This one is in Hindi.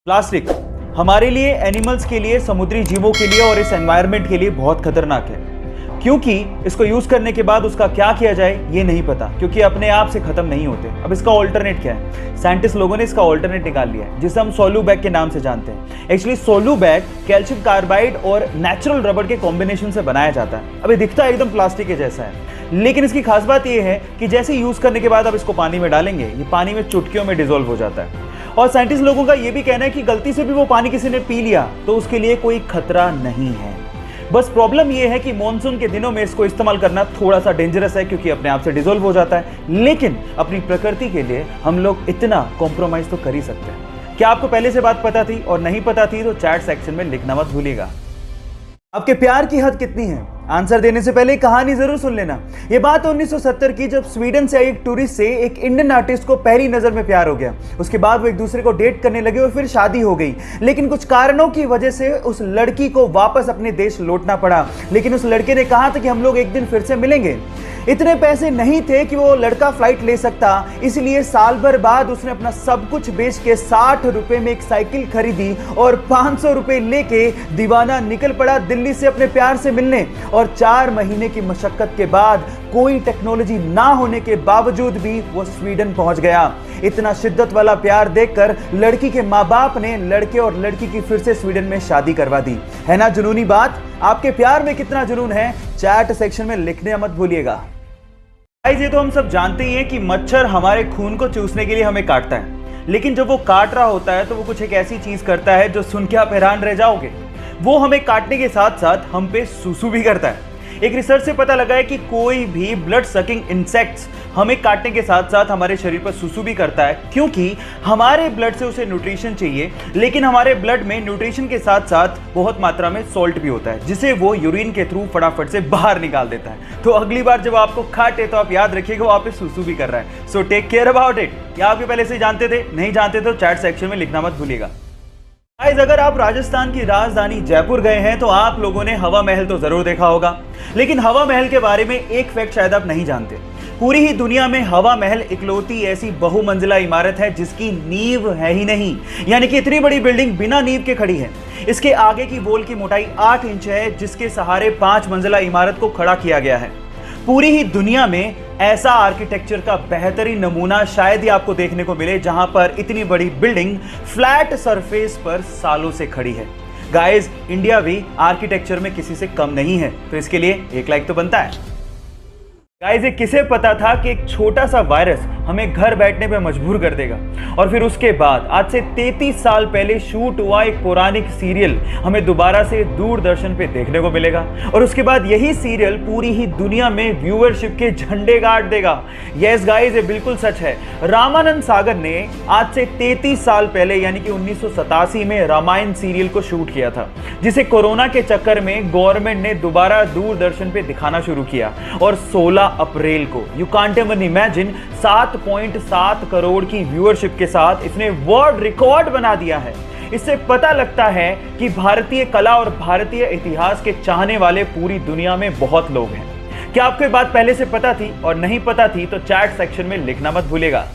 प्लास्टिक हमारे लिए, एनिमल्स के लिए, समुद्री जीवों के लिए और इस एनवायरनमेंट के लिए बहुत खतरनाक है, क्योंकि इसको यूज करने के बाद उसका क्या किया जाए ये नहीं पता, क्योंकि अपने आप से खत्म नहीं होते। अब इसका ऑल्टरनेट क्या है? साइंटिस्ट लोगों ने इसका ऑल्टरनेट निकाल लिया है, जिसे हम सोलू बैग के नाम से जानते हैं। एक्चुअली सोलू बैग कैल्शियम कार्बाइड और नेचुरल रबड़ के कॉम्बिनेशन से बनाया जाता है। अब ये दिखता है एकदम प्लास्टिक के जैसा है, लेकिन इसकी खास बात यह है कि जैसे यूज करने के बाद आप इसको पानी में डालेंगे, ये पानी में चुटकियों में डिसॉल्व हो जाता है। और साइंटिस्ट लोगों का यह भी कहना है कि गलती से भी वो पानी किसी ने पी लिया तो उसके लिए कोई खतरा नहीं है। बस प्रॉब्लम यह है कि मॉनसून के दिनों में इसको इस्तेमाल करना थोड़ा सा डेंजरस है, क्योंकि अपने आप से डिसॉल्व हो जाता है। लेकिन अपनी प्रकृति के लिए हम लोग इतना कॉम्प्रोमाइज तो कर ही सकते हैं। क्या आपको पहले से बात पता थी? और नहीं पता थी तो चैट सेक्शन में लिखना मत भूलिएगा। आपके प्यार की हद कितनी है? आंसर देने से पहले कहानी जरूर सुन लेना। यह बात 1970 की, जब स्वीडन से एक टूरिस्ट से एक इंडियन आर्टिस्ट को पहली नजर में प्यार हो गया। उसके बाद वो एक दूसरे को डेट करने लगे और फिर शादी हो गई। लेकिन कुछ कारणों की वजह से उस लड़की को वापस अपने देश लौटना पड़ा। लेकिन उस लड़के ने कहा था कि हम लोग एक दिन फिर से मिलेंगे। इतने पैसे नहीं थे कि वो लड़का फ्लाइट ले सकता, इसलिए साल भर बाद उसने अपना सब कुछ बेच के 60 रुपए में एक साइकिल खरीदी और 500 रुपए लेके दीवाना निकल पड़ा दिल्ली से अपने प्यार से मिलने। और 4 महीने की मशक्कत के बाद, कोई टेक्नोलॉजी ना होने के बावजूद भी वो स्वीडन पहुंच गया। इतना शिद्दत वाला प्यार देखकर लड़की के माँ बाप ने लड़के और लड़की की फिर से स्वीडन में शादी करवा दी। है ना जुनूनी बात? आपके प्यार में कितना जुनून है, चैट सेक्शन में लिखने मत भूलिएगा। ये तो हम सब जानते ही हैं कि मच्छर हमारे खून को चूसने के लिए हमें काटता है, लेकिन जब वो काट रहा होता है तो वो कुछ एक ऐसी चीज करता है जो सुन के आप हैरान रह जाओगे। वो हमें काटने के साथ साथ हम पे सूसू भी करता है। एक रिसर्च से पता लगा है कि कोई भी ब्लड सकिंग इंसेक्ट्स हमें काटने के साथ साथ हमारे शरीर पर सूसू भी करता है, क्योंकि हमारे ब्लड से उसे न्यूट्रिशन चाहिए। लेकिन हमारे ब्लड में न्यूट्रिशन के साथ साथ बहुत मात्रा में सॉल्ट भी होता है, जिसे वो यूरिन के थ्रू फटाफट से बाहर निकाल देता है। तो अगली बार जब आपको काटे तो आप याद रखिएगा वो आप पे सूसू भी कर रहा है। So take care about it. या आप पहले से जानते थे? नहीं जानते तो चैट सेक्शन में लिखना मत भूलिएगा। अगर आप राजस्थान की राजधानी जयपुर गए हैं तो आप लोगों ने हवा महल तो जरूर देखा होगा, लेकिन हवा महल के बारे में एक फैक्ट शायद आप नहीं जानते। पूरी ही दुनिया में हवा महल इकलौती ऐसी बहुमंजिला इमारत है जिसकी नींव है ही नहीं, यानी कि इतनी बड़ी बिल्डिंग बिना नींव के खड़ी है। इसके आगे की वॉल की मोटाई 8 इंच है, जिसके सहारे 5 मंजिला इमारत को खड़ा किया गया है। पूरी ही दुनिया में ऐसा आर्किटेक्चर का बेहतरीन नमूना शायद ही आपको देखने को मिले, जहां पर इतनी बड़ी बिल्डिंग फ्लैट सरफेस पर सालों से खड़ी है। गाइस, इंडिया भी आर्किटेक्चर में किसी से कम नहीं है, तो इसके लिए एक लाइक तो बनता है। गाइस, ये किसे पता था कि एक छोटा सा वायरस हमें घर बैठने पे मजबूर कर देगा? और फिर उसके बाद आज से 33 साल पहले शूट हुआ एक पौराणिक सीरियल हमें दोबारा से दूरदर्शन पे देखने को मिलेगा, और उसके बाद यही सीरियल पूरी ही दुनिया में व्यूअरशिप के झंडे गाड़ देगा। यस गाइस, ये बिल्कुल सच है। रामानंद सागर ने आज से 33 साल पहले यानी कि 1987 में रामायण सीरियल को शूट किया था, जिसे कोरोना के चक्कर में गवर्नमेंट ने दोबारा दूरदर्शन पे दिखाना शुरू किया। और 16 अप्रैल को, you can't even imagine, 7.7 crore की व्यूअरशिप के साथ इसने वर्ल्ड रिकॉर्ड बना दिया है। इससे पता लगता है कि भारतीय कला और भारतीय इतिहास के चाहने वाले पूरी दुनिया में बहुत लोग हैं। क्या आपको ये बात पहले से पता थी? और नहीं पता थी तो चैट सेक्शन में लिखना मत भूलिएगा।